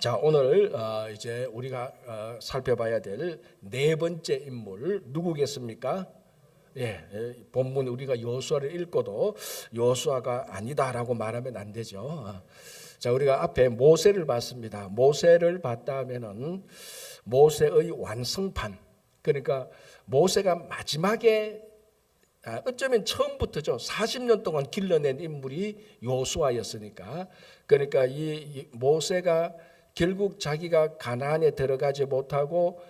자, 오늘 이제 우리가 살펴봐야 될 네 번째 인물 누구겠습니까? 본문 우리가 여호수아를 읽고도 여호수아가 아니다라고 말하면 안 되죠. 자, 우리가 앞에 모세를 봤습니다. 모세를 봤다 하면은 모세의 완성판, 그러니까 모세가 마지막에 어쩌면 처음부터죠. 40년 동안 길러낸 인물이 여호수아였으니까. 그러니까 이 모세가 결국 자기가 가나안에 들어가지 못하고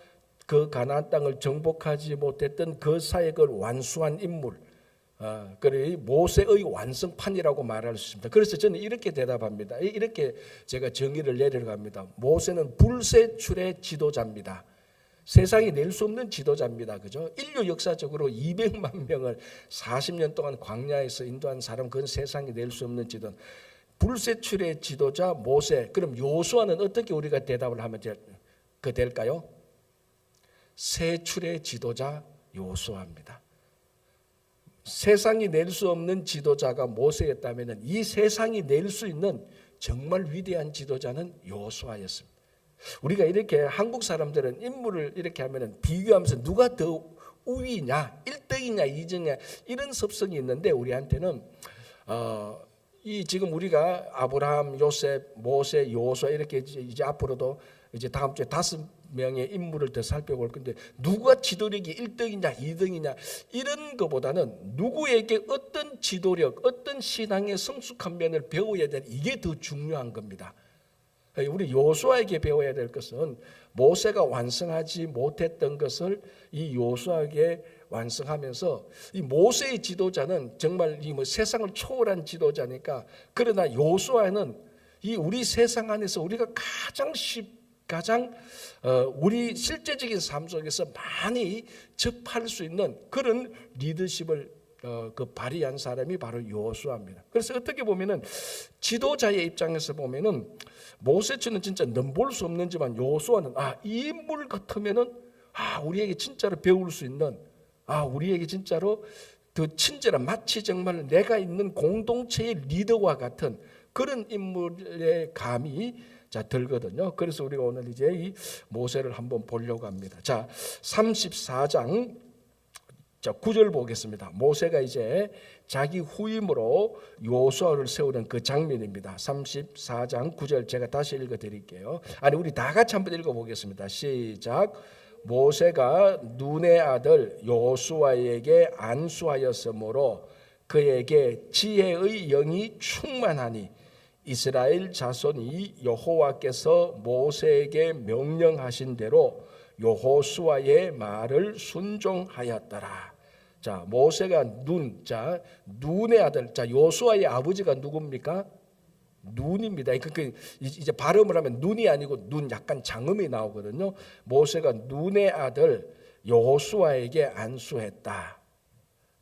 그 가나안 땅을 정복하지 못했던 그 사역을 완수한 인물, 그래 모세의 완성판이라고 말할 수 있습니다. 그래서 저는 이렇게 대답합니다. 이렇게 제가 정의를 내려갑니다. 모세는 불세출의 지도자입니다. 세상이 낼 수 없는 지도자입니다. 그죠? 인류 역사적으로 200만 명을 40년 동안 광야에서 인도한 사람, 그건 세상이 낼 수 없는 지도. 불세출의 지도자 모세. 그럼 여호수아는 어떻게 우리가 대답을 하면 될까요? 세출의 지도자 여호수아입니다. 세상이 낼 수 없는 지도자가 모세였다면 이 세상이 낼 수 있는 정말 위대한 지도자는 여호수아였습니다. 우리가 이렇게 한국 사람들은 인물을 이렇게 하면은 비교하면서 누가 더 우위냐, 1등이냐, 2등이냐 이런 습성이 있는데 우리한테는 이 지금 우리가 아브라함, 요셉, 모세, 여호수아 이렇게 이제 앞으로도 이제 다음 주에 5명의 인물을 더 살펴볼 건데 누가 지도력이 1등이냐, 2등이냐 이런 것보다는 누구에게 어떤 지도력, 어떤 신앙의 성숙한 면을 배워야 되는 이게 더 중요한 겁니다. 우리 여호수아에게 배워야 될 것은 모세가 완성하지 못했던 것을 이 여호수아에게 완성하면서 이 모세의 지도자는 정말 이 세상을 초월한 지도자니까 그러나 여호수아는 이 우리 세상 안에서 우리가 가장 우리 실제적인 삶 속에서 많이 접할 수 있는 그런 리더십을 그 발휘한 사람이 바로 여호수아입니다. 그래서 어떻게 보면은 지도자의 입장에서 보면은 모세처럼 진짜 넘볼 수 없는지만 여호수아는 이 인물 같으면은 우리에게 진짜로 배울 수 있는 우리에게 진짜로 더 친절한 마치 정말 내가 있는 공동체의 리더와 같은 그런 인물의 감이 들거든요. 그래서 우리가 오늘 이제 이 모세를 한번 보려고 합니다. 자, 34장 9절 보겠습니다. 모세가 이제 자기 후임으로 여호수아를 세우는 그 장면입니다. 34장 9절 제가 다시 읽어드릴게요. 우리 다 같이 한번 읽어보겠습니다. 시작. 모세가 눈의 아들 여호수아에게 안수하였으므로 그에게 지혜의 영이 충만하니 이스라엘 자손이 여호와께서 모세에게 명령하신 대로 여호수아의 말을 순종하였더라. 자, 모세가 눈의 아들. 자, 여호수아의 아버지가 누굽니까? 눈입니다. 그러니까 이제 발음을 하면 눈이 아니고 눈 약간 장음이 나오거든요. 모세가 눈의 아들 여호수아에게 안수했다.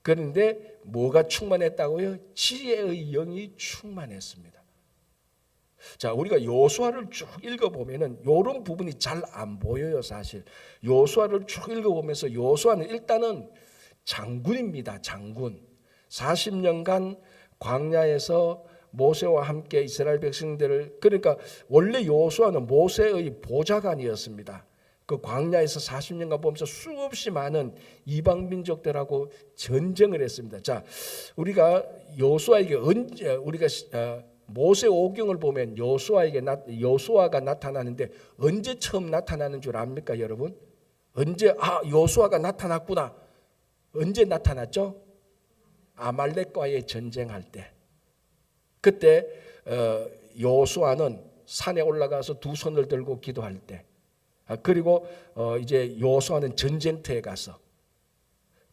그런데 뭐가 충만했다고요? 지혜의 영이 충만했습니다. 자, 우리가 여호수아를 쭉 읽어보면은 이런 부분이 잘 안 보여요. 사실 여호수아를 쭉 읽어보면서 여호수아는 일단은 장군입니다. 장군. 40년간 광야에서 모세와 함께 이스라엘 백성들을, 그러니까 원래 여호수아는 모세의 보좌관이었습니다. 그 광야에서 40년간 보면서 수없이 많은 이방 민족들하고 전쟁을 했습니다. 자, 우리가 여호수아에게 우리가 모세 오경을 보면 여호수아가 나타나는데 언제 처음 나타나는 줄 압니까, 여러분? 언제 여호수아가 나타났구나. 언제 나타났죠? 아말렉과의 전쟁할 때. 그때 여호수아는 산에 올라가서 두 손을 들고 기도할 때, 그리고 이제 여호수아는 전쟁터에 가서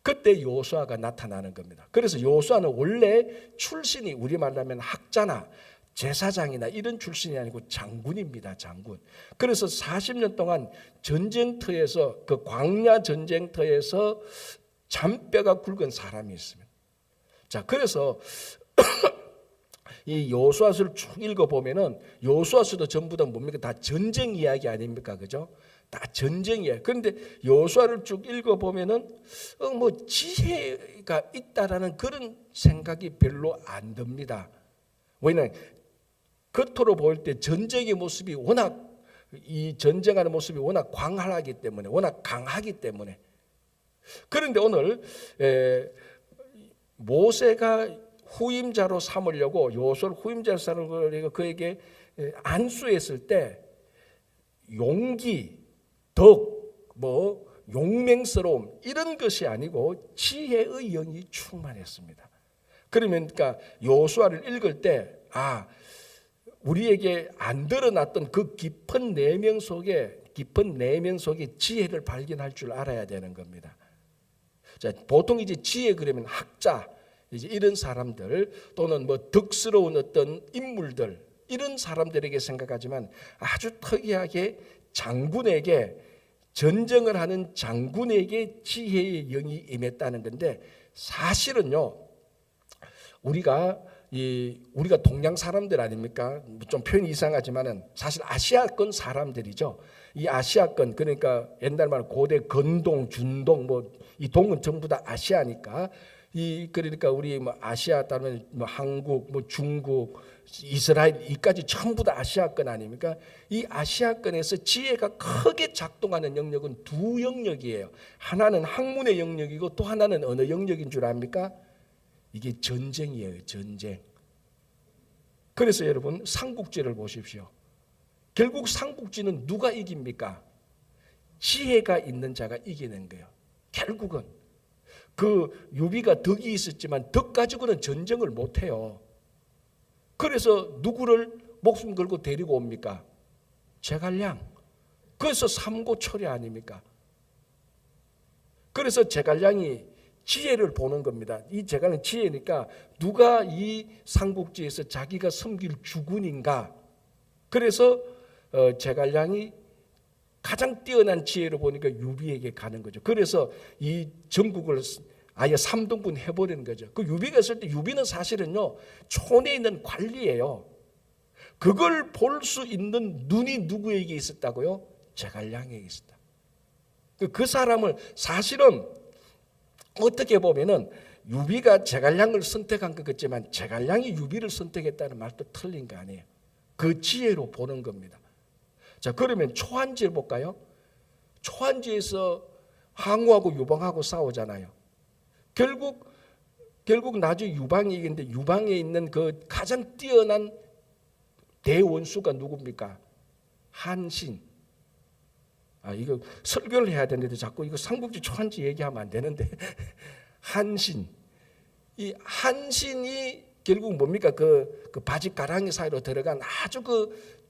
그때 여호수아가 나타나는 겁니다. 그래서 여호수아는 원래 출신이 우리말로 하면 학자나 제사장이나 이런 출신이 아니고 장군입니다. 장군. 그래서 40년 동안 전쟁터에서, 그 광야 전쟁터에서 잔뼈가 굵은 사람이 있습니다. 자, 그래서 이 여호수아서를 쭉 읽어보면은 여호수아서도 전부 다 뭡니까? 다 전쟁 이야기 아닙니까? 그죠? 다 전쟁이에요. 그런데 여호수아를 쭉 읽어보면은 지혜가 있다라는 그런 생각이 별로 안 듭니다. 왜냐하면 겉으로 볼 때 전쟁의 모습이 워낙 이 전쟁하는 모습이 워낙 광활하기 때문에, 워낙 강하기 때문에. 그런데 오늘 모세가 후임자로 삼으려고, 요소를 후임자로 삼으려고 그에게 안수했을 때 용기, 덕, 용맹스러움 이런 것이 아니고 지혜의 영이 충만했습니다. 그러니까 요수아를 읽을 때 우리에게 안 드러났던 그 깊은 내면 속에 지혜를 발견할 줄 알아야 되는 겁니다. 자, 보통 이제 지혜 그러면 학자, 이제 이런 사람들 또는 덕스러운 어떤 인물들 이런 사람들에게 생각하지만 아주 특이하게 장군에게, 전쟁을 하는 장군에게 지혜의 영이 임했다는 건데, 사실은요 우리가 동양 사람들 아닙니까? 좀 표현이 이상하지만은 사실 아시아권 사람들이죠. 이 아시아권, 그러니까 옛날 말 고대 건동, 준동, 이 동은 전부 다 아시아니까, 그러니까 우리 아시아 따르면 한국, 중국, 이스라엘 이까지 전부 다 아시아권 아닙니까? 이 아시아권에서 지혜가 크게 작동하는 영역은 두 영역이에요. 하나는 학문의 영역이고 또 하나는 어느 영역인 줄 압니까? 이게 전쟁이에요. 전쟁. 그래서 여러분 삼국지를 보십시오. 결국 삼국지는 누가 이깁니까? 지혜가 있는 자가 이기는 거예요. 결국은 그 유비가 덕이 있었지만 덕 가지고는 전쟁을 못해요. 그래서 누구를 목숨 걸고 데리고 옵니까? 제갈량. 그래서 삼고초려 아닙니까? 그래서 제갈량이 지혜를 보는 겁니다. 이 제갈량 지혜니까 누가 이 삼국지에서 자기가 섬길 주군인가. 그래서 제갈량이 가장 뛰어난 지혜로 보니까 유비에게 가는 거죠. 그래서 이 전국을 아예 3등분 해버리는 거죠. 그 유비가 있을 때, 유비는 사실은요 촌에 있는 관리예요. 그걸 볼 수 있는 눈이 누구에게 있었다고요? 제갈량에게 있었다. 그 사람을 사실은 어떻게 보면은 유비가 제갈량을 선택한 것 같지만 제갈량이 유비를 선택했다는 말도 틀린 거 아니에요. 그 지혜로 보는 겁니다. 자, 그러면 초한지를 볼까요? 초한지에서 항우하고 유방하고 싸우잖아요. 결국 나중에 유방이 이기는데, 유방에 있는 그 가장 뛰어난 대원수가 누굽니까? 한신. 이거 설교를 해야 되는데 자꾸 이거 삼국지 초한지 얘기하면 안 되는데 한신. 이 한신이 결국 뭡니까? 그 바짓가랑이 사이로 들어간 아주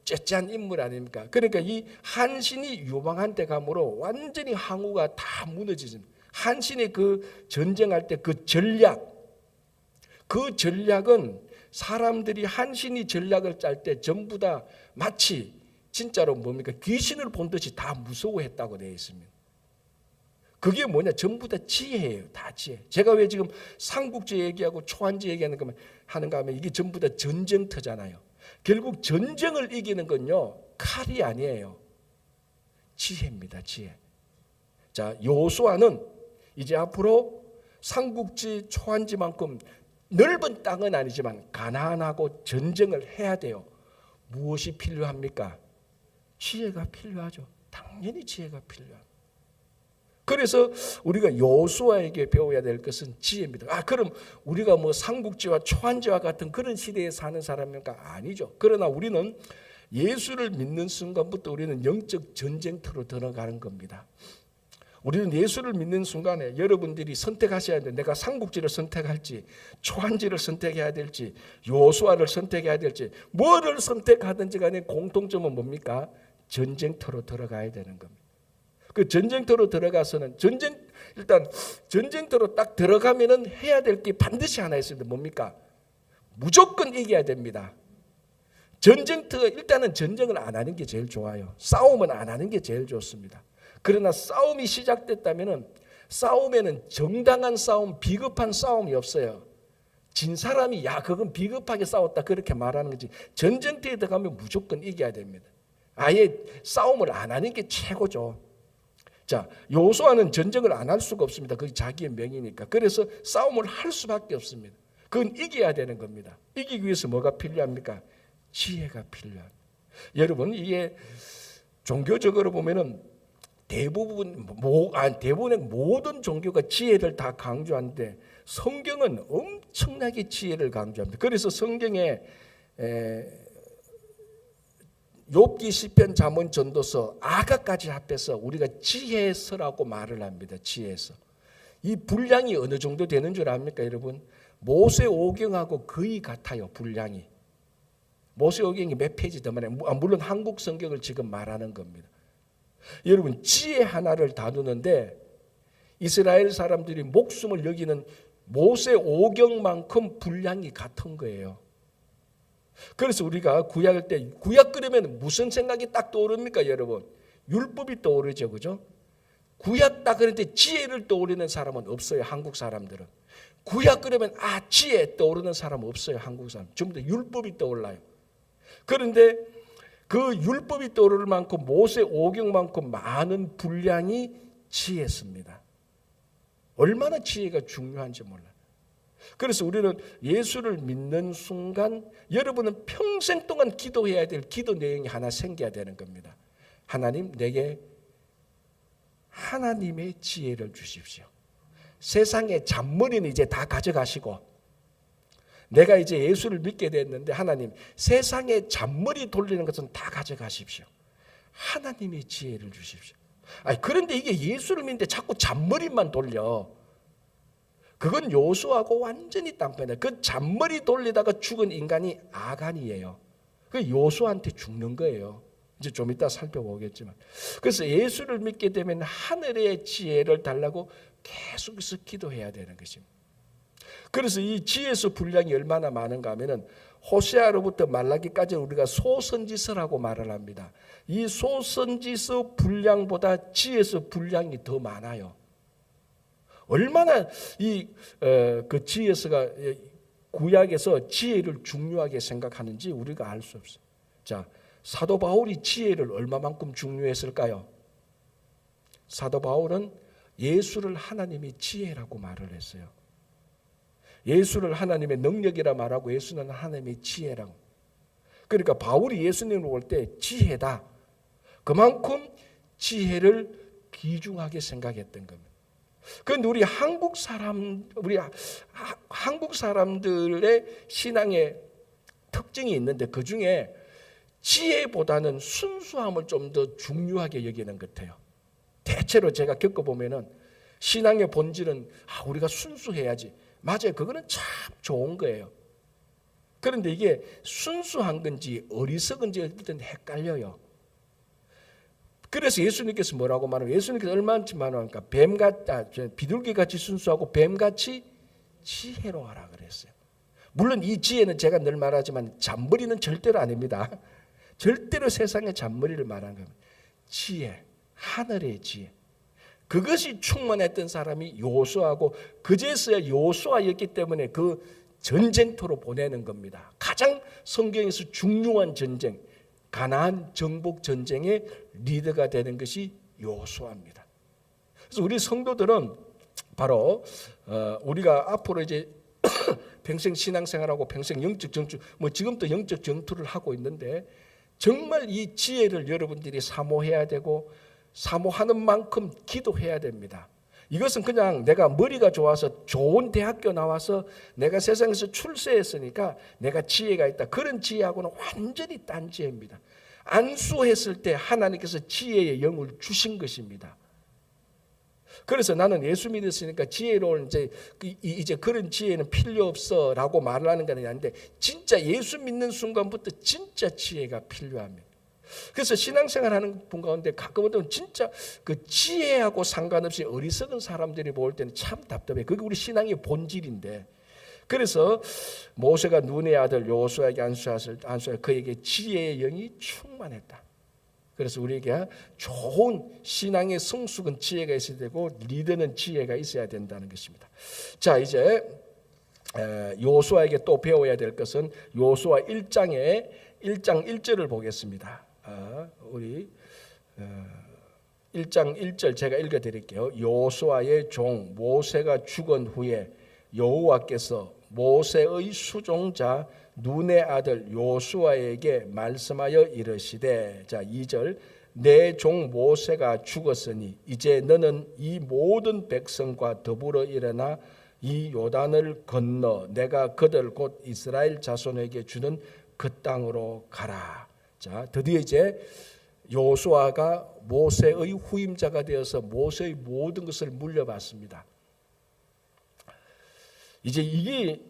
째째한 인물 아닙니까? 그러니까 이 한신이 유방한테 감으로 완전히 항우가 다 무너지죠. 한신이 그 전쟁할 때 그 전략은 사람들이 한신이 전략을 짤 때 전부 다 마치 진짜로 뭡니까? 귀신을 본 듯이 다 무서워했다고 되어 있습니다. 그게 뭐냐? 전부 다 지혜예요. 다 지혜. 제가 왜 지금 삼국지 얘기하고 초한지 얘기하는가 하면 이게 전부 다 전쟁터잖아요. 결국 전쟁을 이기는 건요 칼이 아니에요. 지혜입니다. 지혜. 자, 요수아는 이제 앞으로 삼국지 초한지만큼 넓은 땅은 아니지만 가난하고 전쟁을 해야 돼요. 무엇이 필요합니까? 지혜가 필요하죠. 당연히 지혜가 필요합니다. 그래서 우리가 요수아에게 배워야 될 것은 지혜입니다. 그럼 우리가 삼국지와 초한지와 같은 그런 시대에 사는 사람입니까? 아니죠. 그러나 우리는 예수를 믿는 순간부터 우리는 영적 전쟁터로 들어가는 겁니다. 우리는 예수를 믿는 순간에 여러분들이 선택하셔야 돼. 내가 삼국지를 선택할지, 초한지를 선택해야 될지, 요수아를 선택해야 될지, 뭐를 선택하든지 간에 공통점은 뭡니까? 전쟁터로 들어가야 되는 겁니다. 그 전쟁터로 들어가서는 일단 전쟁터로 딱 들어가면은 해야 될 게 반드시 하나 있습니다. 뭡니까? 무조건 이겨야 됩니다. 일단은 전쟁을 안 하는 게 제일 좋아요. 싸움은 안 하는 게 제일 좋습니다. 그러나 싸움이 시작됐다면은 싸움에는 정당한 싸움, 비겁한 싸움이 없어요. 진 사람이 그건 비겁하게 싸웠다 그렇게 말하는 거지. 전쟁터에 들어가면 무조건 이겨야 됩니다. 아예 싸움을 안 하는 게 최고죠. 자, 요수아는 전쟁을 안 할 수가 없습니다. 그게 자기의 명이니까. 그래서 싸움을 할 수밖에 없습니다. 그건 이겨야 되는 겁니다. 이기기 위해서 뭐가 필요합니까? 지혜가 필요합니다. 여러분, 이게 종교적으로 보면은 대부분의 모든 종교가 지혜를 다 강조하는데 성경은 엄청나게 지혜를 강조합니다. 그래서 성경에 욥기, 시편, 잠언, 전도서, 아가까지 합해서 우리가 지혜서라고 말을 합니다. 지혜서. 이 분량이 어느 정도 되는 줄 압니까, 여러분? 모세오경하고 거의 같아요. 분량이. 모세오경이 몇 페이지 더 많아요. 물론 한국 성경을 지금 말하는 겁니다. 여러분, 지혜 하나를 다루는데 이스라엘 사람들이 목숨을 여기는 모세오경만큼 분량이 같은 거예요. 그래서 우리가 구약할 때 구약 그러면 무슨 생각이 딱 떠오릅니까, 여러분? 율법이 떠오르죠, 그죠? 구약 딱 그런데 지혜를 떠오르는 사람은 없어요, 한국 사람들은. 구약 그러면 지혜 떠오르는 사람은 없어요, 한국 사람. 전부 다 율법이 떠올라요. 그런데 그 율법이 떠오를 만큼 모세오경만큼 많은 분량이 지혜습니다. 얼마나 지혜가 중요한지 몰라요. 그래서 우리는 예수를 믿는 순간 여러분은 평생 동안 기도해야 될 기도 내용이 하나 생겨야 되는 겁니다. 하나님, 내게 하나님의 지혜를 주십시오. 세상의 잔머리는 이제 다 가져가시고 내가 이제 예수를 믿게 됐는데 하나님, 세상의 잔머리 돌리는 것은 다 가져가십시오. 하나님의 지혜를 주십시오. 그런데 이게 예수를 믿는데 자꾸 잔머리만 돌려. 그건 요수하고 완전히 딴판이에요. 그 잔머리 돌리다가 죽은 인간이 아간이에요. 그 요수한테 죽는 거예요. 이제 좀 이따 살펴보겠지만. 그래서 예수를 믿게 되면 하늘의 지혜를 달라고 계속해서 기도해야 되는 것입니다. 그래서 이 지혜서 분량이 얼마나 많은가 하면은 호세아로부터 말라기까지 우리가 소선지서라고 말을 합니다. 이 소선지서 분량보다 지혜서 분량이 더 많아요. 얼마나 그 지혜서가 구약에서 지혜를 중요하게 생각하는지 우리가 알 수 없어요. 자, 사도 바울이 지혜를 얼마만큼 중요했을까요? 사도 바울은 예수를 하나님의 지혜라고 말을 했어요. 예수를 하나님의 능력이라 말하고 예수는 하나님의 지혜라고. 그러니까 바울이 예수님을 볼 때 지혜다. 그만큼 지혜를 귀중하게 생각했던 겁니다. 그런데 우리 한국 사람들의 신앙의 특징이 있는데 그 중에 지혜보다는 순수함을 좀 더 중요하게 여기는 것 같아요. 대체로 제가 겪어보면은 신앙의 본질은 우리가 순수해야지. 맞아요. 그거는 참 좋은 거예요. 그런데 이게 순수한 건지 어리석은지 일단 헷갈려요. 그래서 예수님께서 뭐라고 말하면 예수님께서 얼마나 말하니까 비둘기같이 순수하고 뱀같이 지혜로워하라 그랬어요. 물론 이 지혜는 제가 늘 말하지만 잔머리는 절대로 아닙니다. 절대로 세상의 잔머리를 말하는 겁니다. 지혜, 하늘의 지혜. 그것이 충만했던 사람이 요수아고 그제서야 요수아였기 때문에 그 전쟁터로 보내는 겁니다. 가장 성경에서 중요한 전쟁, 가나안 정복 전쟁의 리더가 되는 것이 요수아입니다. 그래서 우리 성도들은 바로 우리가 앞으로 이제 평생 신앙생활하고 평생 영적 전투, 지금도 영적 전투를 하고 있는데 정말 이 지혜를 여러분들이 사모해야 되고 사모하는 만큼 기도해야 됩니다. 이것은 그냥 내가 머리가 좋아서 좋은 대학교 나와서 내가 세상에서 출세했으니까 내가 지혜가 있다. 그런 지혜하고는 완전히 딴 지혜입니다. 안수했을 때 하나님께서 지혜의 영을 주신 것입니다. 그래서 나는 예수 믿었으니까 지혜로운 이제 그런 지혜는 필요 없어라고 말을 하는 건 아닌데 진짜 예수 믿는 순간부터 진짜 지혜가 필요합니다. 그래서 신앙생활 하는 분 가운데 가끔은 진짜 그 지혜하고 상관없이 어리석은 사람들이 볼 때는 참 답답해. 그게 우리 신앙의 본질인데. 그래서 모세가 눈의 아들 요수아에게 안수하여 그에게 지혜의 영이 충만했다. 그래서 우리에게 좋은 신앙의 성숙은 지혜가 있어야 되고 리더는 지혜가 있어야 된다는 것입니다. 자, 이제 요수아에게 또 배워야 될 것은 요수아 1장 1절을 보겠습니다. 우리 1장 1절 제가 읽어드릴게요. 요수아의 종 모세가 죽은 후에 여호와께서 모세의 수종자 눈의 아들 요수아에게 말씀하여 이르시되, 자 2절 내 종 모세가 죽었으니 이제 너는 이 모든 백성과 더불어 일어나 이 요단을 건너 내가 그들 곧 이스라엘 자손에게 주는 그 땅으로 가라. 자, 드디어 이제 여호수아가 모세의 후임자가 되어서 모세의 모든 것을 물려받습니다. 이제 이게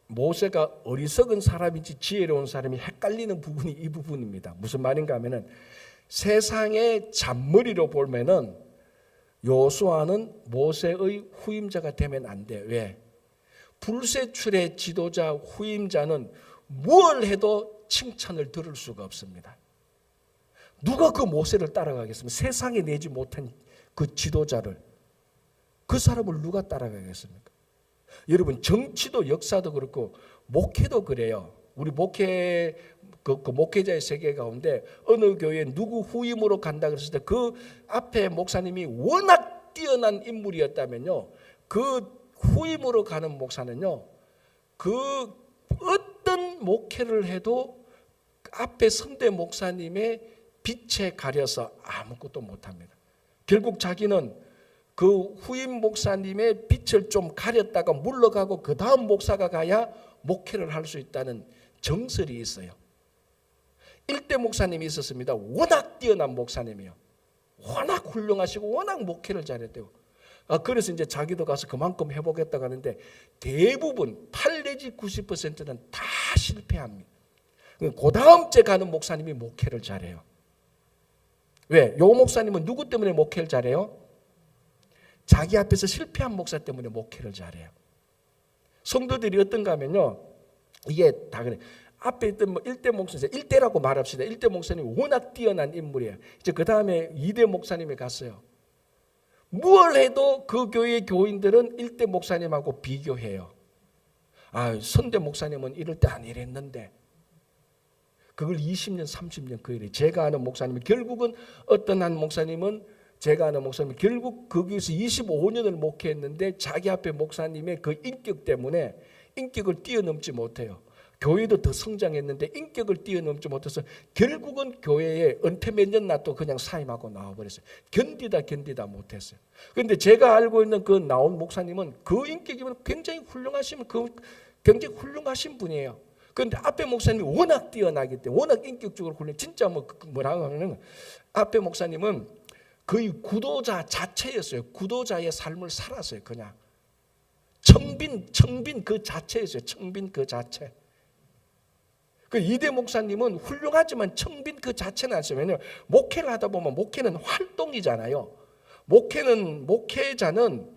모세가 어리석은 사람인지 지혜로운 사람이 헷갈리는 부분이 이 부분입니다. 무슨 말인가 하면은 세상의 잔머리로 보면은 여호수아는 모세의 후임자가 되면 안 돼. 왜? 불세출의 지도자 후임자는 무엇을 해도 칭찬을 들을 수가 없습니다. 누가 그 모세를 따라가겠습니까? 세상에 내지 못한 그 지도자를, 그 사람을 누가 따라가겠습니까? 여러분, 정치도 역사도 그렇고 목회도 그래요. 우리 목회 그 목회자의 세계 가운데 어느 교회에 누구 후임으로 간다 그랬을 때 그 앞에 목사님이 워낙 뛰어난 인물이었다면요, 그 후임으로 가는 목사는요, 그 어떤 목회를 해도 앞에 선대 목사님의 빛에 가려서 아무것도 못합니다. 결국 자기는 그 후임 목사님의 빛을 좀 가렸다가 물러가고 그 다음 목사가 가야 목회를 할 수 있다는 정설이 있어요. 일대 목사님이 있었습니다. 워낙 뛰어난 목사님이요. 워낙 훌륭하시고 워낙 목회를 잘했대요. 그래서 이제 자기도 가서 그만큼 해보겠다고 하는데 대부분 8 내지 90%는 다 실패합니다. 그 다음 째 가는 목사님이 목회를 잘해요. 왜? 요 목사님은 누구 때문에 목회를 잘해요? 자기 앞에서 실패한 목사 때문에 목회를 잘해요. 성도들이 어떤가 하면요, 이게 다 그래. 앞에 있던 뭐 1대 목사님, 1대라고 말합시다. 1대 목사님이 워낙 뛰어난 인물이에요. 이제 그 다음에 2대 목사님이 갔어요. 뭘 해도 그 교회의 교인들은 1대 목사님하고 비교해요. 선대 목사님은 이럴 때 안 이랬는데. 그걸 20년, 30년 그 일에 제가 아는 목사님이 결국은 어떤 한 목사님은 제가 아는 목사님이 결국 거기서 25년을 목회했는데 자기 앞에 목사님의 그 인격 때문에 인격을 뛰어넘지 못해요. 교회도 더 성장했는데 인격을 뛰어넘지 못해서 결국은 교회에 은퇴 몇 년 놔도 그냥 사임하고 나와버렸어요. 견디다 못했어요. 그런데 제가 알고 있는 그 나온 목사님은 그 인격이면 굉장히 훌륭하신 분이에요. 그런데 앞에 목사님이 워낙 뛰어나기 때문에 워낙 인격적으로 훌륭해. 진짜 뭐라고 하면 앞에 목사님은 거의 구도자 자체였어요. 구도자의 삶을 살았어요. 그냥 청빈 그 자체였어요. 청빈 그 자체. 그 이대 목사님은 훌륭하지만 청빈 그 자체는 아니었어요. 왜냐하면 목회를 하다 보면 목회는 활동이잖아요. 목회자는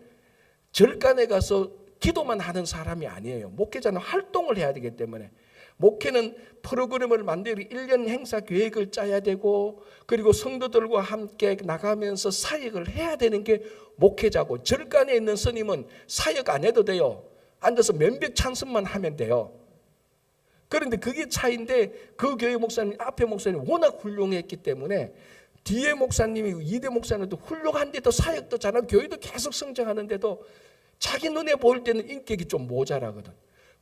절간에 가서 기도만 하는 사람이 아니에요. 목회자는 활동을 해야 되기 때문에 목회는 프로그램을 만들고 1년 행사 계획을 짜야 되고 그리고 성도들과 함께 나가면서 사역을 해야 되는 게 목회자고, 절간에 있는 스님은 사역 안 해도 돼요. 앉아서 면벽 찬송만 하면 돼요. 그런데 그게 차이인데 그 교회 목사님, 앞에 목사님이 워낙 훌륭했기 때문에 뒤에 목사님이 이대 목사님도 훌륭한데도 사역도 잘하고 교회도 계속 성장하는데도 자기 눈에 보일 때는 인격이 좀 모자라거든.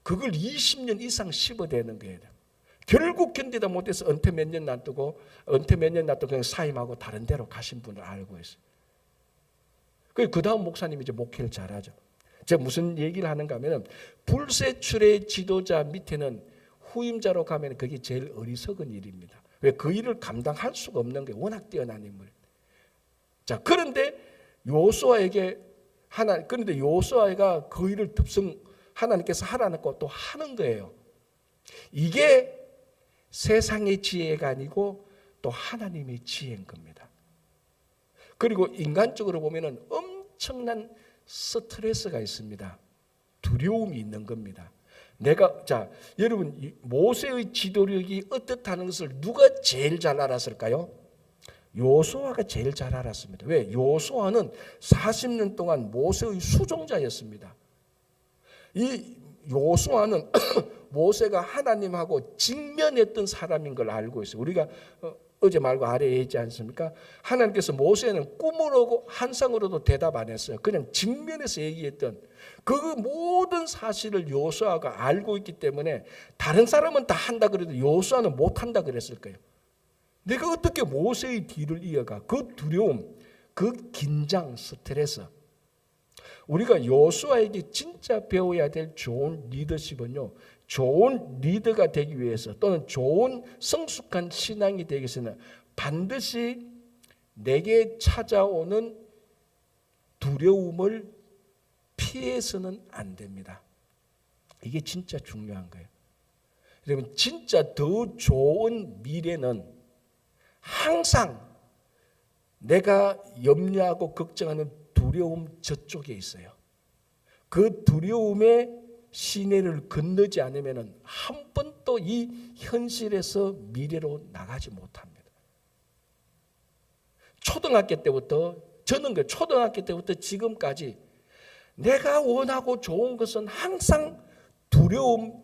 그걸 20년 이상 씹어대는 거예요. 결국 견디다 못해서 은퇴 몇 년 놔두고 그냥 사임하고 다른 데로 가신 분을 알고 있어요. 그 다음 목사님이 이제 목회를 잘하죠. 제가 무슨 얘기를 하는가 하면 불세출의 지도자 밑에는 후임자로 가면 그게 제일 어리석은 일입니다. 왜? 그 일을 감당할 수가 없는 게 워낙 뛰어난 인물. 자, 그런데 여호수아가 그 일을 하나님께서 하라고 또 하는 거예요. 이게 세상의 지혜가 아니고 또 하나님의 지혜인 겁니다. 그리고 인간적으로 보면은 엄청난 스트레스가 있습니다. 두려움이 있는 겁니다. 여러분, 모세의 지도력이 어떻다는 것을 누가 제일 잘 알았을까요? 여호수아가 제일 잘 알았습니다. 왜? 여호수아는 40년 동안 모세의 수종자였습니다. 이 여호수아는 모세가 하나님하고 직면했던 사람인 걸 알고 있어요. 우리가 어제 말고 아래에 있지 않습니까? 하나님께서 모세는 꿈으로고 환상으로도 대답 안 했어요. 그냥 직면해서 얘기했던 그 모든 사실을 여호수아가 알고 있기 때문에 다른 사람은 다 한다 그래도 여호수아는 못 한다 그랬을 거예요. 내가 어떻게 모세의 뒤를 이어가? 그 두려움, 그 긴장, 스트레스. 우리가 여호수아에게 진짜 배워야 될 좋은 리더십은요, 좋은 리더가 되기 위해서 또는 좋은 성숙한 신앙이 되기 위해서는 반드시 내게 찾아오는 두려움을 피해서는 안 됩니다. 이게 진짜 중요한 거예요. 여러분, 진짜 더 좋은 미래는 항상 내가 염려하고 걱정하는 두려움 저쪽에 있어요. 그 두려움의 시내를 건너지 않으면 한 번도 이 현실에서 미래로 나가지 못합니다. 초등학교 때부터, 저는 초등학교 때부터 지금까지 내가 원하고 좋은 것은 항상 두려움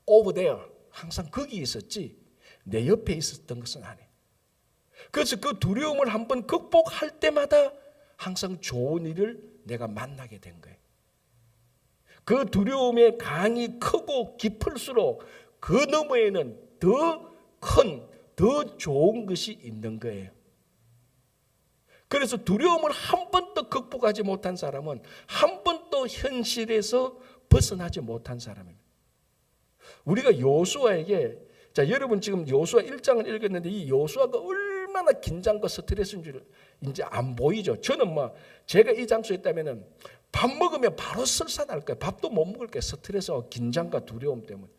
over there, 항상 거기 있었지 내 옆에 있었던 것은 아니에요. 그래서 그 두려움을 한번 극복할 때마다 항상 좋은 일을 내가 만나게 된 거예요. 그 두려움의 강이 크고 깊을수록 그 너머에는 더 큰, 더 좋은 것이 있는 거예요. 그래서 두려움을 한 번도 극복하지 못한 사람은 한 번도 현실에서 벗어나지 못한 사람입니다. 우리가 여호수아에게, 자, 여러분 지금 여호수아 1장을 읽었는데 이 여호수아가 얼마나 긴장과 스트레스인 줄 이제 안 보이죠. 저는 제가 이 장소에 있다면은 밥 먹으면 바로 설사날 거예요. 밥도 못 먹을 거예요. 스트레스와 긴장과 두려움 때문에.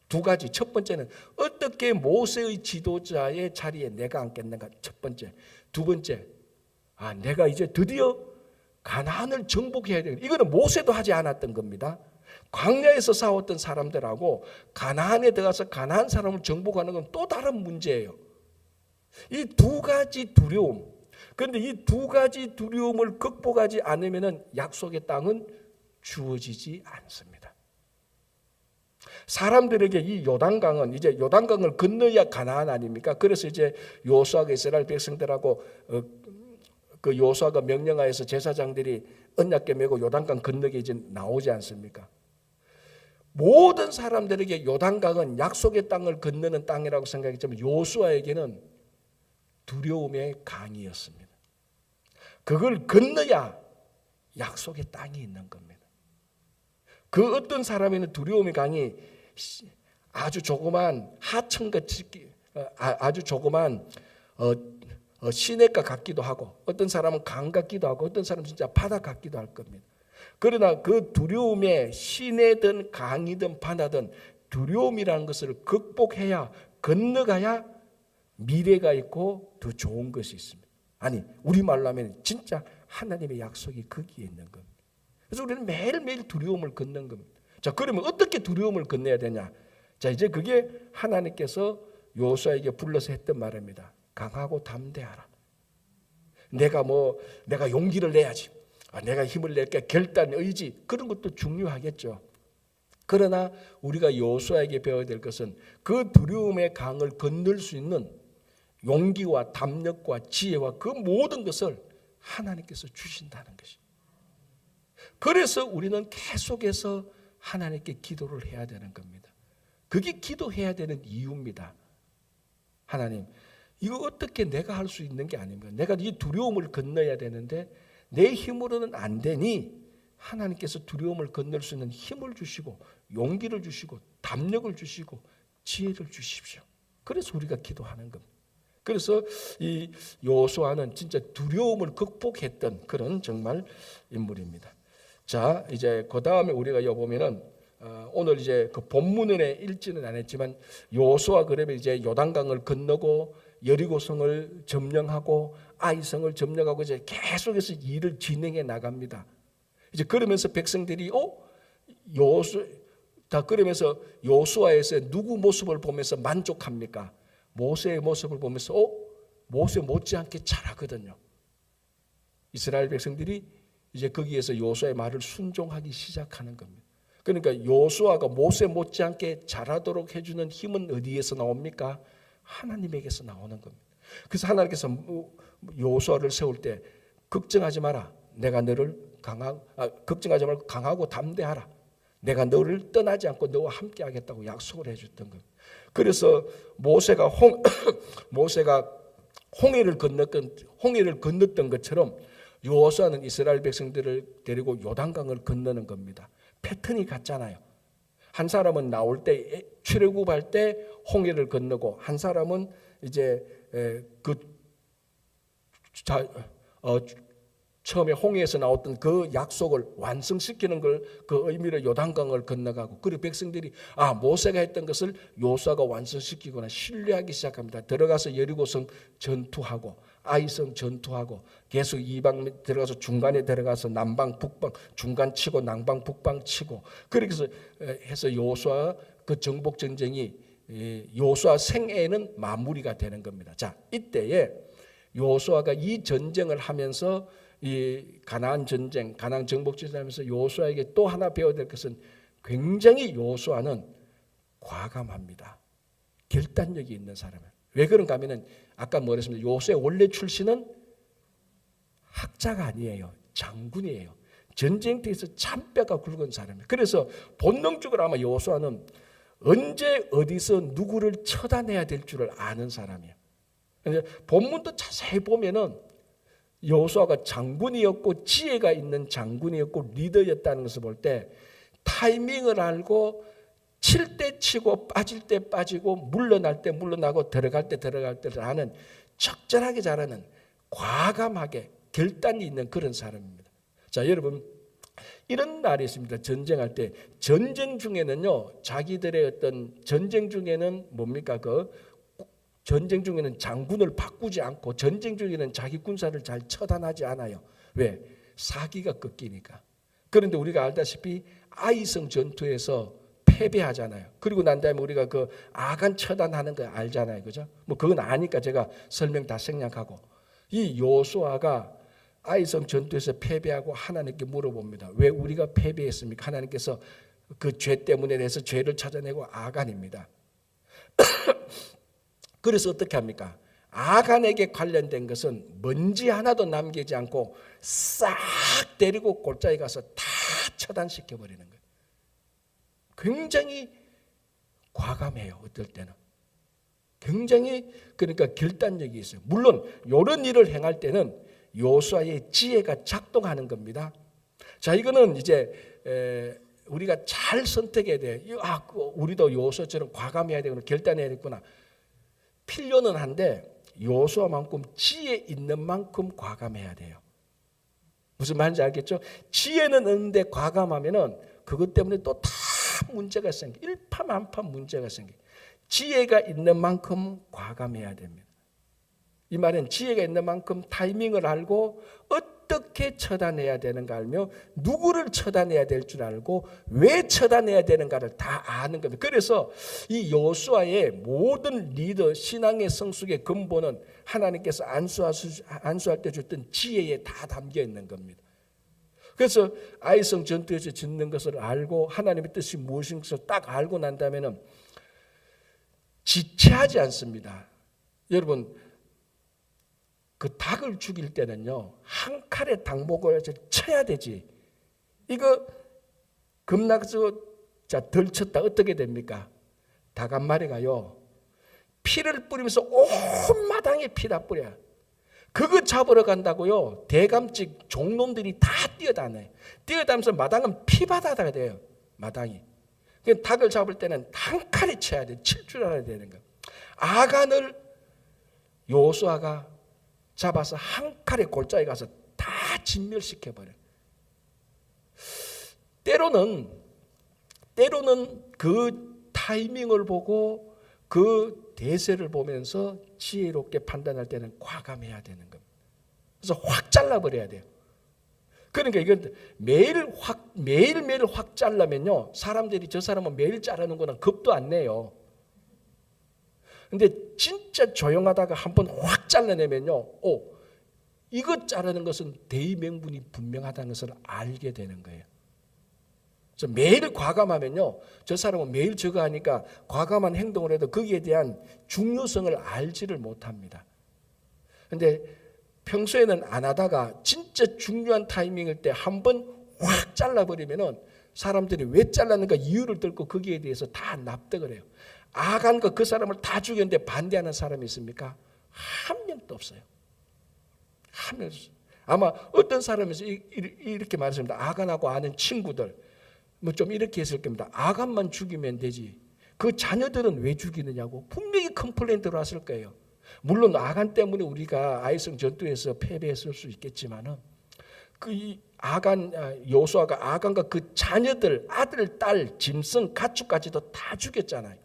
두 가지. 첫 번째는 어떻게 모세의 지도자의 자리에 내가 앉겠는가. 첫 번째. 두 번째, 내가 이제 드디어 가나안을 정복해야 되겠다. 이거는 모세도 하지 않았던 겁니다. 광야에서 싸웠던 사람들하고 가나안에 들어가서 가나안 사람을 정복하는 건 또 다른 문제예요. 이 두 가지 두려움. 그런데 이 두 가지 두려움을 극복하지 않으면 약속의 땅은 주어지지 않습니다. 사람들에게 이 요단강은, 이제 요단강을 건너야 가나안 아닙니까? 그래서 이제 여호수아가 이스라엘 백성들하고 그 여호수아가 명령하여서 제사장들이 언약궤 메고 요단강 건너게 이제 나오지 않습니까? 모든 사람들에게 요단강은 약속의 땅을 건너는 땅이라고 생각했지만 여호수아에게는 두려움의 강이었습니다. 그걸 건너야 약속의 땅이 있는 겁니다. 그 어떤 사람에는 두려움의 강이 아주 조그만 하천같이, 아주 조그만 시냇가 같기도 하고, 어떤 사람은 강 같기도 하고, 어떤 사람은 진짜 바다 같기도 할 겁니다. 그러나 그 두려움의 시내든 강이든 바다든 두려움이라는 것을 극복해야, 건너가야 미래가 있고 더 좋은 것이 있습니다. 아니, 우리말로 하면 진짜 하나님의 약속이 거기에 있는 겁니다. 그래서 우리는 매일매일 두려움을 걷는 겁니다. 자, 그러면 어떻게 두려움을 건너야 되냐? 자, 이제 그게 하나님께서 여호수아에게 불러서 했던 말입니다. 강하고 담대하라. 내가 용기를 내야지. 내가 힘을 낼게. 결단, 의지, 그런 것도 중요하겠죠. 그러나 우리가 여호수아에게 배워야 될 것은 그 두려움의 강을 건널 수 있는 용기와 담력과 지혜와 그 모든 것을 하나님께서 주신다는 것이. 그래서 우리는 계속해서 하나님께 기도를 해야 되는 겁니다. 그게 기도해야 되는 이유입니다. 하나님, 이거 어떻게 내가 할 수 있는 게 아닙니다. 내가 이 두려움을 건너야 되는데 내 힘으로는 안 되니 하나님께서 두려움을 건널 수 있는 힘을 주시고 용기를 주시고 담력을 주시고 지혜를 주십시오. 그래서 우리가 기도하는 겁니다. 그래서 이 여호수아는 진짜 두려움을 극복했던 그런 정말 인물입니다. 자, 이제 그 다음에 우리가 보면은 오늘 이제 그 본문에 읽지는 않았지만 여호수아 그러면 이제 요단강을 건너고 여리고성을 점령하고 아이성을 점령하고 이제 계속해서 일을 진행해 나갑니다. 이제 그러면서 백성들이 그러면서 여호수아에서 누구 모습을 보면서 만족합니까? 모세의 모습을 보면서 모세 못지않게 잘하거든요. 이스라엘 백성들이 이제 거기에서 여호수아의 말을 순종하기 시작하는 겁니다. 그러니까 여호수아가 모세 못지않게 잘하도록 해주는 힘은 어디에서 나옵니까? 하나님에게서 나오는 겁니다. 그래서 하나님께서 여호수아를 세울 때 걱정하지 마라. 내가 너를 걱정하지 말고 강하고 담대하라. 내가 너를 떠나지 않고 너와 함께 하겠다고 약속을 해줬던 겁니다. 그래서 모세가 홍해를 건넜던 것처럼 여호수아는 이스라엘 백성들을 데리고 요단강을 건너는 겁니다. 패턴이 같잖아요. 한 사람은 나올 때 출애굽할 때 홍해를 건너고 한 사람은 이제 처음에 홍해에서 나왔던 그 약속을 완성시키는 걸 그 의미로 요단강을 건너가고 그리고 백성들이 모세가 했던 것을 여호수아가 완성시키거나 신뢰하기 시작합니다. 들어가서 여리고성 전투하고 아이성 전투하고 계속 이방 들어가서 중간에 들어가서 남방 북방 중간 치고 남방 북방 치고 그렇게 해서 여호수아 그 정복 전쟁이 여호수아 생애에는 마무리가 되는 겁니다. 자, 이때에 여호수아가 이 전쟁을 하면서 이 가나안 전쟁, 가나안 정복 전쟁을 하면서 여호수아에게 또 하나 배워야 될 것은 굉장히 여호수아는 과감합니다. 결단력이 있는 사람이에요. 왜 그런가 하면은 아까 말했습니다. 여호수아의 원래 출신은 학자가 아니에요. 장군이에요. 전쟁터에서 참뼈가 굵은 사람이에요. 그래서 본능적으로 아마 여호수아는 언제 어디서 누구를 처단해야 될 줄을 아는 사람이에요. 본문도 자세히 보면은 여호수아가 장군이었고 지혜가 있는 장군이었고 리더였다는 것을 볼 때 타이밍을 알고 칠 때 치고 빠질 때 빠지고 물러날 때 물러나고 들어갈 때 들어갈 때를 아는 적절하게 잘하는 과감하게 결단이 있는 그런 사람입니다. 자, 여러분 이런 날이 있습니다. 전쟁할 때 전쟁 중에는요 자기들의 어떤 전쟁 중에는 뭡니까 전쟁 중에는 장군을 바꾸지 않고 전쟁 중에는 자기 군사를 잘 처단하지 않아요. 왜? 사기가 꺾이니까. 그런데 우리가 알다시피 아이성 전투에서 패배하잖아요. 그리고 난 다음에 우리가 그 아간 처단하는 거 알잖아요. 그죠? 뭐 그건 아니까 제가 설명 다 생략하고 이 여호수아가 아이성 전투에서 패배하고 하나님께 물어봅니다. 왜 우리가 패배했습니까? 하나님께서 그 죄 때문에 대해서 죄를 찾아내고 아간입니다. 그래서 어떻게 합니까? 아간에게 관련된 것은 먼지 하나도 남기지 않고 싹 데리고 골짜기 가서 다 처단시켜 버리는 거예요. 굉장히 과감해요. 어떨 때는. 굉장히 그러니까 결단력이 있어요. 물론 이런 일을 행할 때는 여호수아의 지혜가 작동하는 겁니다. 자, 이거는 이제 우리가 잘 선택해야 돼요. 우리도 여호수아처럼 과감해야 되구나, 결단해야 되구나. 필요는 한데 여호수아만큼 지혜 있는 만큼 과감해야 돼요. 무슨 말인지 알겠죠? 지혜는 있는데 과감하면은 그것 때문에 또 다 문제가 생겨. 일파만파 문제가 생겨. 지혜가 있는 만큼 과감해야 됩니다. 이 말은 지혜가 있는 만큼 타이밍을 알고 어떻게 처단해야 되는가 알며 누구를 처단해야 될 줄 알고 왜 처단해야 되는가를 다 아는 겁니다. 그래서 이 여호수아의 모든 리더 신앙의 성숙의 근본은 하나님께서 안수할 때 줬던 지혜에 다 담겨 있는 겁니다. 그래서 아이성 전투에서 짓는 것을 알고 하나님의 뜻이 무엇인지 딱 알고 난 다음에는 지체하지 않습니다. 여러분 그 닭을 죽일 때는요 한 칼에 닭목을 쳐야 되지. 이거 겁나서 덜 쳤다 어떻게 됩니까? 닭 한 마리가요 피를 뿌리면서 온 마당에 피다 뿌려요. 그거 잡으러 간다고요 대감찍 종놈들이 다 뛰어다녀요. 뛰어다니면서 마당은 피바다가 돼요. 마당이. 닭을 잡을 때는 한 칼에 쳐야 돼. 칠 줄 알아야 되는 거예요. 아간을 여호수아가 잡아서 한 칼에 골짜기 가서 다 진멸시켜버려요. 때로는 그 타이밍을 보고 그 대세를 보면서 지혜롭게 판단할 때는 과감해야 되는 겁니다. 그래서 확 잘라버려야 돼요. 그러니까 이건 매일매일 확 잘라면요 사람들이 저 사람은 매일 자르는구나 겁도 안 내요. 근데 진짜 조용하다가 한번 확 잘라내면요 이것 자르는 것은 대의명분이 분명하다는 것을 알게 되는 거예요. 그래서 매일 과감하면요 저 사람은 매일 저거 하니까 과감한 행동을 해도 거기에 대한 중요성을 알지를 못합니다. 근데 평소에는 안 하다가 진짜 중요한 타이밍일 때 한번 확 잘라버리면은 사람들이 왜 잘랐는가 이유를 들고 거기에 대해서 다 납득을 해요. 아간과 그 사람을 다 죽였는데 반대하는 사람이 있습니까? 한 명 명도 없어요. 한 명도 없어요. 아마 어떤 사람에서 이렇게 말했습니다. 아간하고 아는 친구들 뭐 좀 이렇게 했을 겁니다. 아간만 죽이면 되지. 그 자녀들은 왜 죽이느냐고 분명히 컴플레인 들어왔을 거예요. 물론 아간 때문에 우리가 아이성 전투에서 패배했을 수 있겠지만은 그 아간 여호수아가 아간과 그 자녀들 아들, 딸, 짐승, 가축까지도 다 죽였잖아요.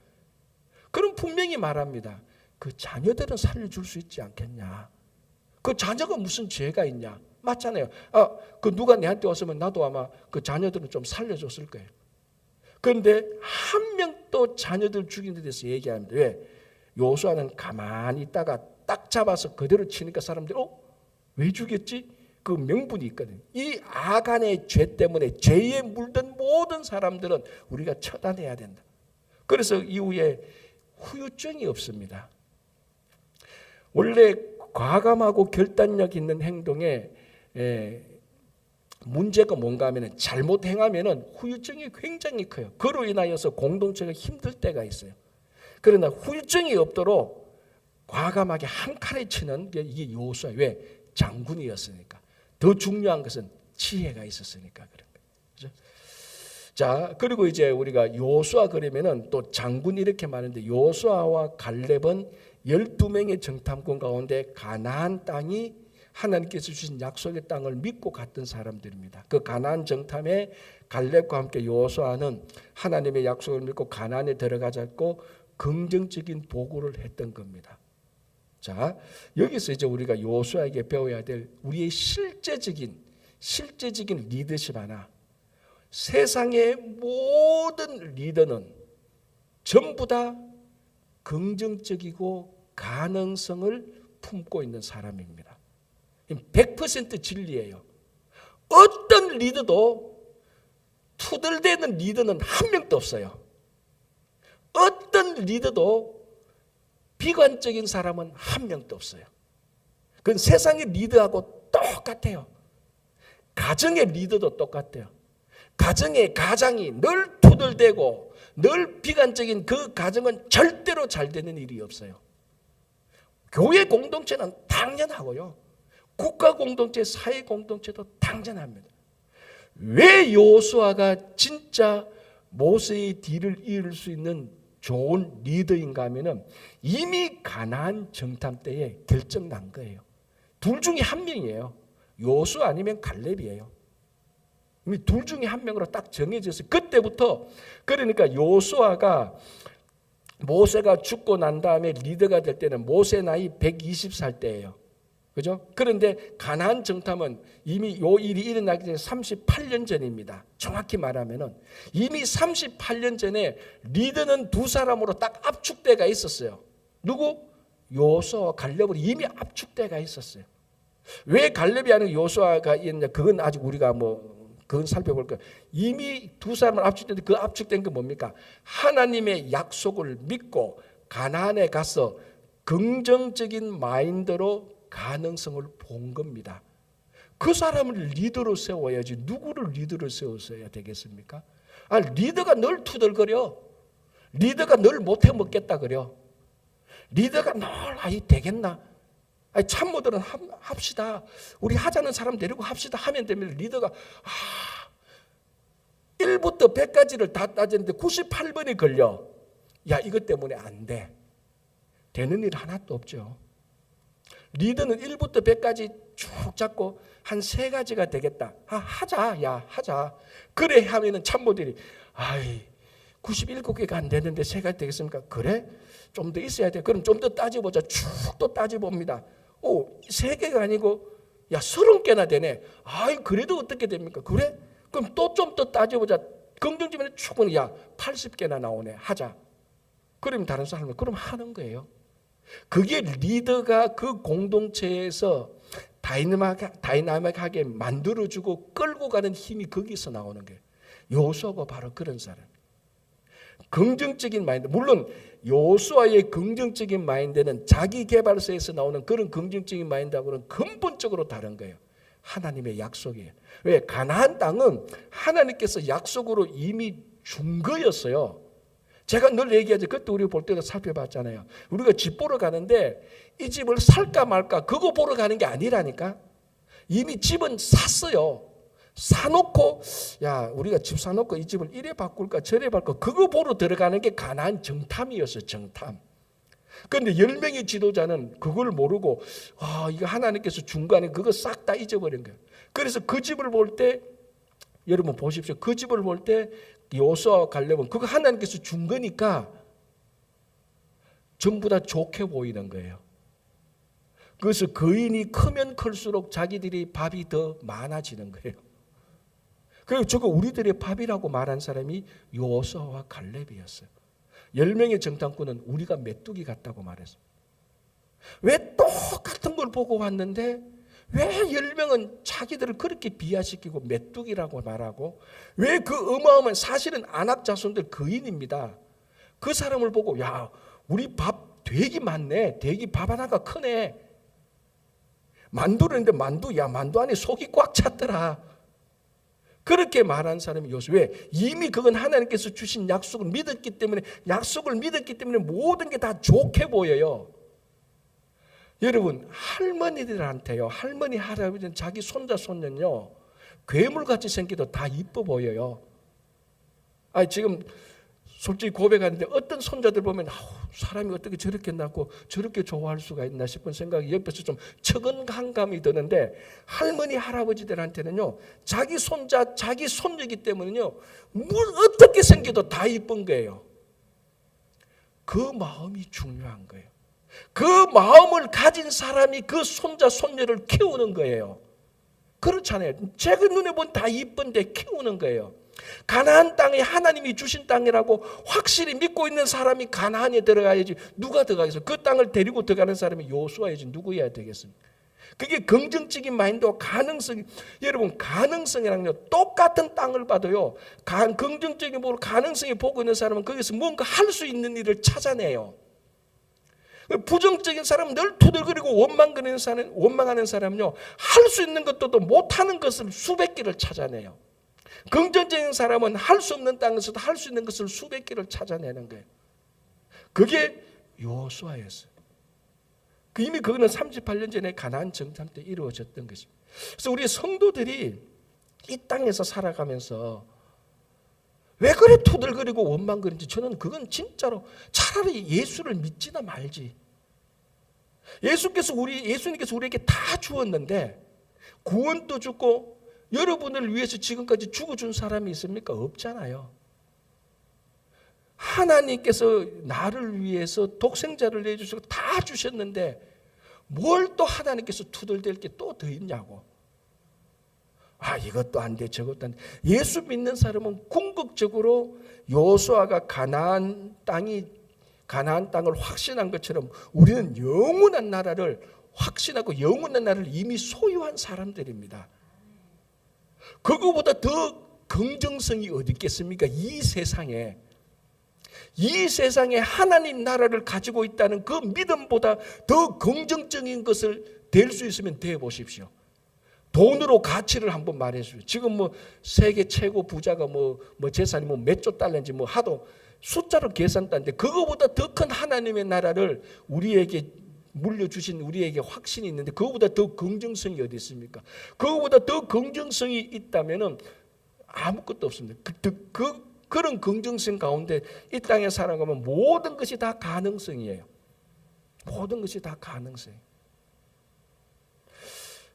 그럼 분명히 말합니다. 그 자녀들은 살려줄 수 있지 않겠냐. 그 자녀가 무슨 죄가 있냐. 맞잖아요. 그 누가 내한테 왔으면 나도 아마 그 자녀들은 좀 살려줬을 거예요. 그런데 한 명도 자녀들 죽인 데 대해서 얘기합니다. 왜? 여호수아는 가만히 있다가 딱 잡아서 그대로 치니까 사람들이 왜 죽였지? 그 명분이 있거든요. 이 아간의 죄 때문에 죄에 물든 모든 사람들은 우리가 처단해야 된다. 그래서 이후에 후유증이 없습니다. 원래 과감하고 결단력 있는 행동에 문제가 뭔가 하면 잘못 행하면 후유증이 굉장히 커요. 그로 인하여서 공동체가 힘들 때가 있어요. 그러나 후유증이 없도록 과감하게 한 칼에 치는 게 이게 여호수아. 왜? 장군이었으니까. 더 중요한 것은 지혜가 있었으니까 그런 거예요. 그렇죠? 자, 그리고 이제 우리가 여호수아 그러면은 또 장군 이렇게 말하는데 여호수아와 갈렙은 12명의 정탐꾼 가운데 가나안 땅이 하나님께서 주신 약속의 땅을 믿고 갔던 사람들입니다. 그 가나안 정탐에 갈렙과 함께 여호수아는 하나님의 약속을 믿고 가나안에 들어가자고 긍정적인 보고를 했던 겁니다. 자, 여기서 이제 우리가 여호수아에게 배워야 될 우리의 실제적인 리더십 하나. 세상의 모든 리더는 전부 다 긍정적이고 가능성을 품고 있는 사람입니다. 100% 진리예요. 어떤 리더도 투덜대는 리더는 한 명도 없어요. 어떤 리더도 비관적인 사람은 한 명도 없어요. 그건 세상의 리더하고 똑같아요. 가정의 리더도 똑같아요. 가정의 가장이 늘 투덜대고 늘 비관적인 그 가정은 절대로 잘 되는 일이 없어요. 교회 공동체는 당연하고요. 국가 공동체, 사회 공동체도 당연합니다. 왜 여호수아가 진짜 모세의 뒤를 이을 수 있는 좋은 리더인가 하면은 이미 가나안 정탐 때에 결정 난 거예요. 둘 중에 한 명이에요. 여호수아 아니면 갈렙이에요. 이미 둘 중에 한 명으로 딱 정해졌어요. 그때부터 그러니까 여호수아가 모세가 죽고 난 다음에 리더가 될 때는 모세 나이 120살 때예요. 그죠? 그런데 가나안 정탐은 이미 요 일이 일어나기 전에 38년 전입니다. 정확히 말하면은 이미 38년 전에 리더는 두 사람으로 딱 압축대가 있었어요. 누구? 여호수아와 갈렙으로 이미 압축대가 있었어요. 왜 갈렙이 아니고 여호수아가 있느냐? 그건 아직 우리가 그건 살펴볼 거예요. 이미 두 사람을 압축됐는데 그 압축된 게 뭡니까? 하나님의 약속을 믿고 가나안에 가서 긍정적인 마인드로 가능성을 본 겁니다. 그 사람을 리더로 세워야지 누구를 리더로 세워야 되겠습니까? 리더가 늘 투덜거려. 리더가 늘 못해 먹겠다 그려. 리더가 늘 되겠나? 참모들은 합시다. 우리 하자는 사람 데리고 합시다 하면 되면 리더가 1부터 100까지를 다 따졌는데 98번이 걸려. 야, 이것 때문에 안 돼. 되는 일 하나도 없죠. 리더는 1부터 100까지 쭉 잡고 한 3가지가 되겠다. 하자. 야, 하자. 그래 하면은 참모들이 97개가 안 되는데 3가지 되겠습니까? 그래? 좀 더 있어야 돼. 그럼 좀 더 따져보자. 쭉 또 따져봅니다. 3개가 아니고 30개나 되네. 그래도 어떻게 됩니까? 그래? 그럼 또 좀 더 따져보자. 긍정적으로 충분히 80개나 나오네. 하자. 그러면 다른 사람은 그럼 하는 거예요. 그게 리더가 그 공동체에서 다이나믹하게 만들어주고 끌고 가는 힘이 거기서 나오는 거예요. 여호수아가 바로 그런 사람. 긍정적인 마인드. 물론 여호수아의 긍정적인 마인드는 자기 개발서에서 나오는 그런 긍정적인 마인드하고는 근본적으로 다른 거예요. 하나님의 약속이에요. 왜? 가나안 땅은 하나님께서 약속으로 이미 준 거였어요. 제가 늘 얘기하죠. 그때 우리 볼 때도 살펴봤잖아요. 우리가 집 보러 가는데 이 집을 살까 말까 그거 보러 가는 게 아니라니까. 이미 집은 샀어요. 사놓고 야 우리가 집 사놓고 이 집을 이래 바꿀까 저래 바꿀까 그거 보러 들어가는 게 가나안 정탐이었어요. 정탐. 그런데 10명의 지도자는 그걸 모르고 이거 하나님께서 중간에 그거 싹 다 잊어버린 거예요. 그래서 그 집을 볼 때 여러분 보십시오. 그 집을 볼 때 여호수아와 갈렙은 그거 하나님께서 준 거니까 전부 다 좋게 보이는 거예요. 그래서 거인이 크면 클수록 자기들이 밥이 더 많아지는 거예요. 그리고 저거 우리들의 밥이라고 말한 사람이 여호수아와 갈렙이었어요. 10명의 정탐꾼은 우리가 메뚜기 같다고 말했어요. 왜 똑같은 걸 보고 왔는데 왜 10명은 자기들을 그렇게 비하시키고 메뚜기라고 말하고 왜 그 어마어마한 사실은 안악 자손들 거인입니다. 그 사람을 보고 야 우리 밥 되게 많네. 되게 밥 하나가 크네. 만두를 했는데 만두 안에 속이 꽉 찼더라. 그렇게 말한 사람이 여호수아. 왜? 이미 그건 하나님께서 주신 약속을 믿었기 때문에 모든 게 다 좋게 보여요. 여러분 할머니들한테요. 할머니 할아버지는 자기 손자 손녀는요. 괴물같이 생겨도 다 이뻐 보여요. 지금 솔직히 고백하는데 어떤 손자들 보면 사람이 어떻게 저렇게 낳고 저렇게 좋아할 수가 있나 싶은 생각이 옆에서 좀 측은한 감이 드는데 할머니 할아버지들한테는요. 자기 손자 자기 손녀이기 때문에요. 어떻게 생겨도 다 이쁜 거예요. 그 마음이 중요한 거예요. 그 마음을 가진 사람이 그 손자 손녀를 키우는 거예요. 그렇잖아요. 제가 눈에 보면 다 이쁜데 키우는 거예요. 가나안 땅이 하나님이 주신 땅이라고 확실히 믿고 있는 사람이 가나안에 들어가야지. 누가 들어가겠어요? 그 땅을 데리고 들어가는 사람이 여호수아야지 누구여야 되겠습니까? 그게 긍정적인 마인드와 가능성이. 여러분 가능성이랑요 똑같은 땅을 봐도요 긍정적인 가능성이 보고 있는 사람은 거기서 뭔가 할 수 있는 일을 찾아내요. 부정적인 사람은 늘 투덜거리고 원망하는 사람은요 할 수 있는 것도 못하는 것을 수백 개를 찾아내요. 긍정적인 사람은 할 수 없는 땅에서도 할 수 있는 것을 수백 개를 찾아내는 거예요. 그게 여호수아였어요. 이미 그거는 38년 전에 가나안 정탐 때 이루어졌던 것입니다. 그래서 우리 성도들이 이 땅에서 살아가면서 왜 그래 투덜거리고 원망거리는지 저는 그건 진짜로 차라리 예수를 믿지나 말지. 예수님께서 우리에게 다 주었는데 구원도 주고 여러분을 위해서 지금까지 죽어준 사람이 있습니까? 없잖아요. 하나님께서 나를 위해서 독생자를 내주시고 다 주셨는데 뭘 또 하나님께서 투덜댈 게 또 더 있냐고. 이것도 안 돼 저것도 안 돼. 예수 믿는 사람은 궁극적으로 여호수아가 가나안 땅을 확신한 것처럼 우리는 영원한 나라를 확신하고 영원한 나라를 이미 소유한 사람들입니다. 그거보다 더 긍정성이 어디 있겠습니까? 이 세상에 하나님 나라를 가지고 있다는 그 믿음보다 더 긍정적인 것을 될 수 있으면 돼 보십시오. 돈으로 가치를 한번 말해주세요. 지금 세계 최고 부자가 재산이 몇 조 달러인지 하도 숫자로 계산하는데 그거보다 더 큰 하나님의 나라를 우리에게 물려주신 우리에게 확신이 있는데 그거보다 더 긍정성이 어디 있습니까? 그거보다 더 긍정성이 있다면 아무것도 없습니다. 그런 긍정성 가운데 이 땅에 살아가면 모든 것이 다 가능성이에요. 모든 것이 다 가능성이에요.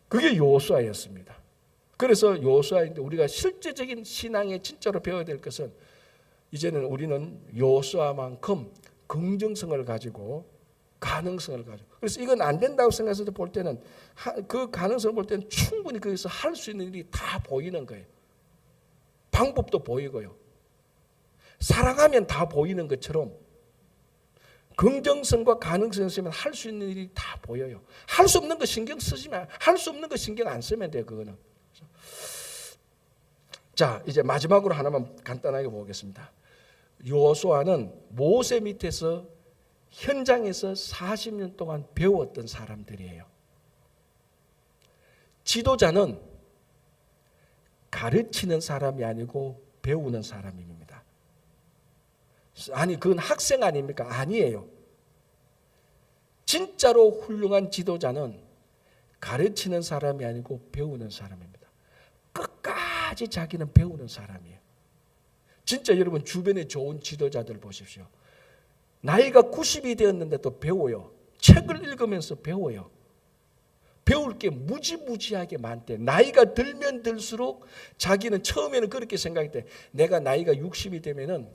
그게 여호수아였습니다. 그래서 여호수아인데 우리가 실제적인 신앙에 진짜로 배워야 될 것은 이제는 우리는 여호수아만큼 긍정성을 가지고 가능성을 가지고. 그래서 이건 안 된다고 생각해서 볼 때는 그 가능성을 볼 때는 충분히 거기서 할 수 있는 일이 다 보이는 거예요. 방법도 보이고요. 사랑하면 다 보이는 것처럼 긍정성과 가능성이 있으면 할 수 있는 일이 다 보여요. 할 수 없는 거 신경 쓰지만 할 수 없는 거 신경 안 쓰면 돼요. 그거는. 자, 이제 마지막으로 하나만 간단하게 보겠습니다. 여호수아는 모세 밑에서 현장에서 40년 동안 배웠던 사람들이에요. 지도자는 가르치는 사람이 아니고 배우는 사람입니다. 아니 그건 학생 아닙니까? 아니에요. 진짜로 훌륭한 지도자는 가르치는 사람이 아니고 배우는 사람입니다. 끝까지 자기는 배우는 사람이에요. 진짜 여러분 주변에 좋은 지도자들 보십시오. 나이가 90이 되었는데도 배워요. 책을 읽으면서 배워요. 배울 게 무지무지하게 많대. 나이가 들면 들수록 자기는 처음에는 그렇게 생각했대. 내가 나이가 60이 되면은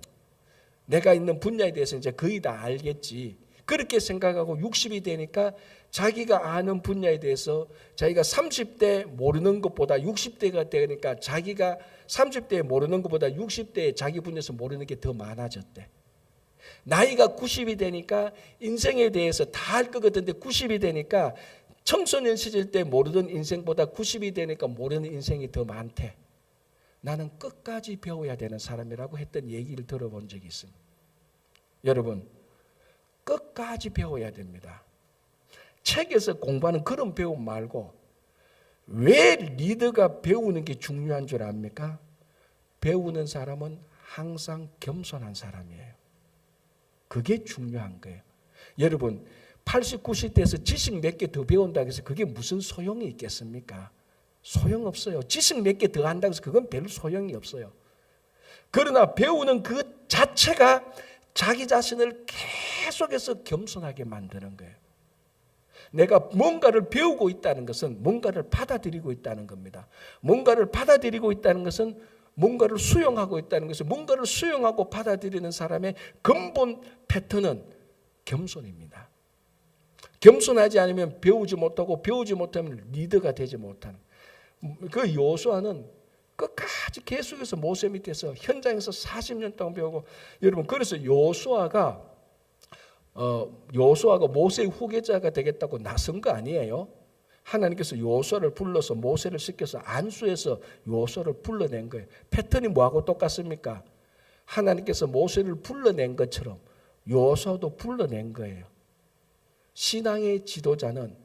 내가 있는 분야에 대해서 이제 거의 다 알겠지. 그렇게 생각하고 60이 되니까 자기가 아는 분야에 대해서 자기가 30대 모르는 것보다 60대가 되니까 자기가 30대에 모르는 것보다 60대에 자기 분야에서 모르는 게 더 많아졌대. 나이가 90이 되니까 인생에 대해서 다 알 것 같은데 90이 되니까 청소년 시절 때 모르던 인생보다 90이 되니까 모르는 인생이 더 많대. 나는 끝까지 배워야 되는 사람이라고 했던 얘기를 들어본 적이 있습니다. 여러분, 끝까지 배워야 됩니다. 책에서 공부하는 그런 배움 말고 왜 리더가 배우는 게 중요한 줄 압니까? 배우는 사람은 항상 겸손한 사람이에요. 그게 중요한 거예요. 여러분 80, 90대에서 지식 몇 개 더 배운다고 해서 그게 무슨 소용이 있겠습니까? 소용없어요. 지식 몇 개 더 한다고 해서 그건 별 소용이 없어요. 그러나 배우는 그 자체가 자기 자신을 계속해서 겸손하게 만드는 거예요. 내가 뭔가를 배우고 있다는 것은 뭔가를 받아들이고 있다는 겁니다. 뭔가를 받아들이고 있다는 것은 뭔가를 수용하고 있다는 것은 뭔가를 수용하고 받아들이는 사람의 근본 패턴은 겸손입니다. 겸손하지 않으면 배우지 못하고 배우지 못하면 리더가 되지 못하는. 그 여호수아는 끝까지 계속해서 모세 밑에서 현장에서 40년 동안 배우고 여러분 그래서 여호수아가 모세의 후계자가 되겠다고 나선 거 아니에요. 하나님께서 여호수아를 불러서 모세를 시켜서 안수해서 여호수아를 불러낸 거예요. 패턴이 뭐하고 똑같습니까? 하나님께서 모세를 불러낸 것처럼 여호수아도 불러낸 거예요. 신앙의 지도자는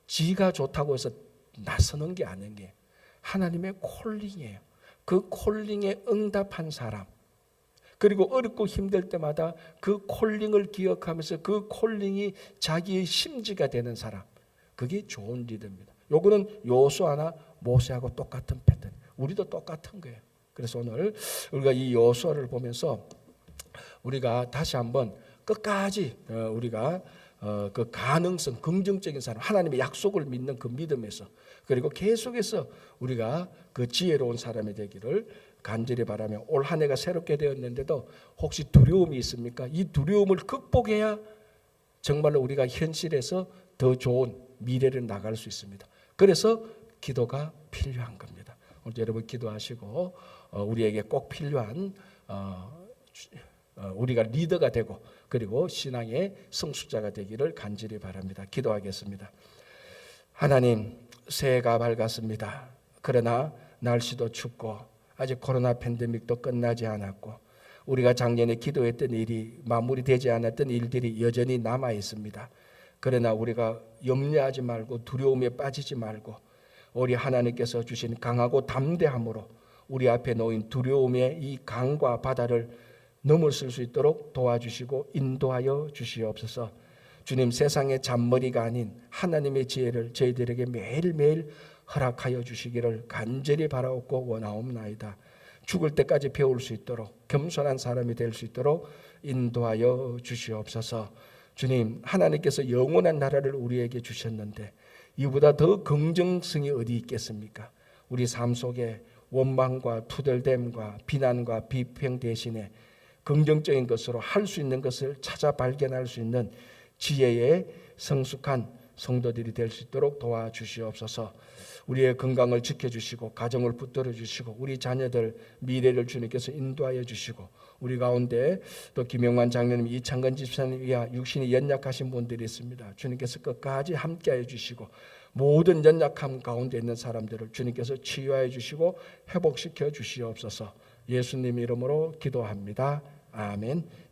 지가 좋다고 해서 나서는 게 아닌 게 하나님의 콜링이에요. 그 콜링에 응답한 사람, 그리고 어렵고 힘들 때마다 그 콜링을 기억하면서 그 콜링이 자기의 심지가 되는 사람, 그게 좋은 리더입니다. 요거는 여호수아나 모세하고 똑같은 패턴. 우리도 똑같은 거예요. 그래서 오늘 우리가 이 여호수아를 보면서 우리가 다시 한번 끝까지 우리가 그 가능성, 긍정적인 사람, 하나님의 약속을 믿는 그 믿음에서 그리고 계속해서 우리가 그 지혜로운 사람이 되기를 간절히 바라며 올 한 해가 새롭게 되었는데도 혹시 두려움이 있습니까? 이 두려움을 극복해야 정말로 우리가 현실에서 더 좋은 미래를 나갈 수 있습니다. 그래서 기도가 필요한 겁니다. 오늘 여러분 기도하시고 우리에게 꼭 필요한 우리가 리더가 되고 그리고 신앙의 성숙자가 되기를 간절히 바랍니다. 기도하겠습니다. 하나님, 새해가 밝았습니다. 그러나 날씨도 춥고 아직 코로나 팬데믹도 끝나지 않았고 우리가 작년에 기도했던 일이 마무리되지 않았던 일들이 여전히 남아 있습니다. 그러나 우리가 염려하지 말고 두려움에 빠지지 말고 우리 하나님께서 주신 강하고 담대함으로 우리 앞에 놓인 두려움의 이 강과 바다를 넘어설 수 있도록 도와주시고 인도하여 주시옵소서. 주님, 세상의 잔머리가 아닌 하나님의 지혜를 저희들에게 매일매일 허락하여 주시기를 간절히 바라옵고 원하옵나이다. 죽을 때까지 배울 수 있도록 겸손한 사람이 될 수 있도록 인도하여 주시옵소서. 주님, 하나님께서 영원한 나라를 우리에게 주셨는데 이보다 더 긍정성이 어디 있겠습니까? 우리 삶 속에 원망과 투덜댐과 비난과 비평 대신에 긍정적인 것으로 할 수 있는 것을 찾아 발견할 수 있는 지혜의 성숙한 성도들이 될 수 있도록 도와주시옵소서. 우리의 건강을 지켜주시고 가정을 붙들어 주시고 우리 자녀들 미래를 주님께서 인도하여 주시고 우리 가운데 또 김영환 장로님, 이창건 집사님 이하 육신이 연약하신 분들이 있습니다. 주님께서 끝까지 함께하여 주시고 모든 연약함 가운데 있는 사람들을 주님께서 치유하여 주시고 회복시켜 주시옵소서. 예수님 이름으로 기도합니다. 아멘.